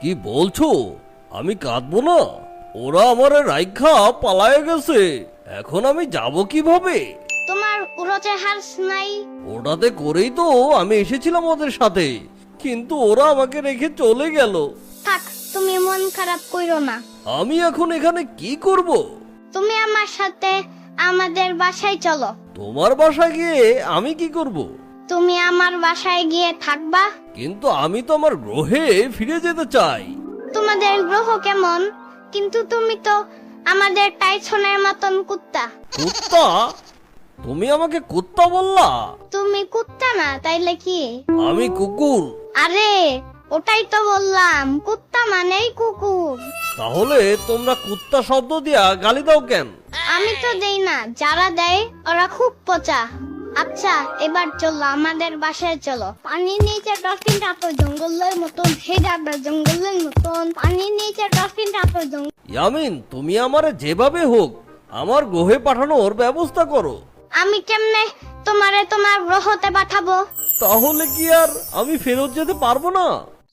কি বলছো? আমি কাঁদবো না? ওরা আমার রাইখা পালায়ে গেছে, এখন আমি যাব কিভাবে? তোমার উড়োতে হার্স নাই? ওটাতে করেই তো আমি এসেছিলাম ওদের সাথে, কিন্তু ওরা আমাকে রেখে চলে গেল। থাক, তুমি মন খারাপ কইরো না। আমি এখন এখানে কি করব? তুমি আমার সাথে আমাদের বাসায় চলো। তোমার বাসায় গিয়ে আমি কি করব? তুমি আমার বাসায় গিয়ে থাকবা। কিন্তু আমি তো আমার গ্রহে ফিরে যেতে চাই। তোমাদের গ্রহ কেমন? কিন্তু তুমি তো আমাদের টাইসনের মতন কুত্তা। কুত্তা? তুমি আমাকে কুত্তা বললা? তুমি কুত্তা না তাইলে কি? আমি কুকুর। আরে ওটাই তো বললাম, কুত্তা মানেই কুকুর। তাহলে তোমরা কুত্তা শব্দ দিয়া গালি দাও কেন? আমি তো দেই না, যারা দেয় ওরা খুব পচা। আচ্ছা এবার চলো আমাদের বাসায় চলো। পানির নিচে ডলফিনটা তো জঙ্গলের মতন, হেডাটা জঙ্গলের মতন। পানির নিচে ডলফিনটা তো জঙ্গল। ইয়ামিন, তুমি আমারে যেভাবে হোক আমার গ্রহে পাঠানোর ব্যবস্থা করো। আমি কেমনে তোমার গ্রহতে পাঠাবো? তাহলে কি আর আমি ফেরত যেতে পারবো না?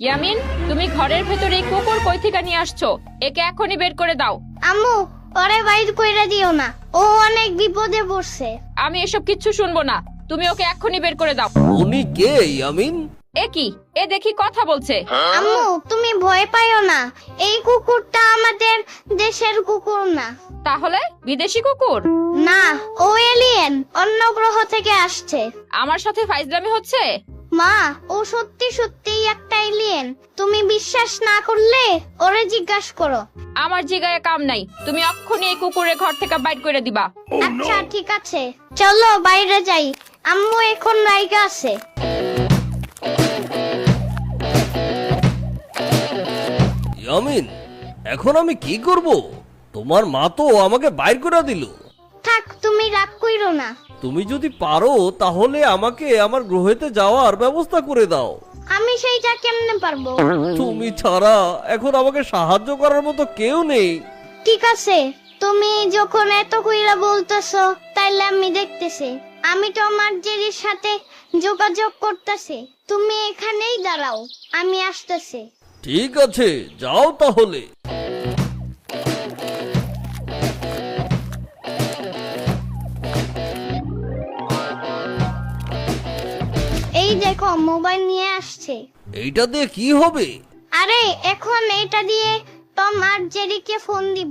ইয়ামিন, তুমি ঘরের ভেতরে এই কুকুর কই থেকে নিয়ে আসছো? একে এখনই বের করে দাও। আম্মু, ওরে বাইর কইরা দিও না, ও অনেক বিপদে পড়ছে। আমি এসব কিচ্ছু শুনবো না, তুমি ওকে এখনই বের করে দাও। উনি কে ইয়ামিন? এ কি, এ দেখি কথা বলছে। আম্মু তুমি ভয় পাইও না, এই কুকুরটা আমাদের দেশের কুকুর না। তাহলে বিদেশি কুকুর? না, ও এলিয়েন, অন্য গ্রহ থেকে আসছে। আমার সাথে ফাইজলামি হচ্ছে? মা, ও সত্যি সত্যিই একটা এলিয়েন। তুমি বিশ্বাস না করলে ওরে জিজ্ঞাসা করো। আমার জিগায় কাম নাই, তুমি এক্ষুনি এই কুকুরের ঘর থেকে বাইর করে দিবা। আচ্ছা ঠিক আছে, চলো বাইরে যাই। আম্মু এখন রাইগা আছে। ইয়ামিন, এখন আমি কি করব? তোমার মা তো আমাকে বাইর করে দিল। থাক, তুমি রাগ কইরো না। তুমি যদি পারো তাহলে আমাকে আমার গ্রহেতে যাওয়ার ব্যবস্থা করে দাও। আমি সেইটা কেমনে পারবো? তুমি ছাড়া এখন আমাকে সাহায্য করার মতো কেউ নেই। ঠিক আছে, তুমি যখন এত কইরা বলতেছো তাইলে আমি দেখতেছি। আমি তো আমার জেরির সাথে যোগাযোগ করতেছি। তুমি এখানেই দাঁড়াও, আমি আসতেছি। ঠিক আছে, যাও তাহলে। এই দেখো, মোবাইল নিয়ে আসছে। এইটা দিয়ে কি হবে? আরে এখন এটা দিয়ে টম আর জেরিকে ফোন দিব।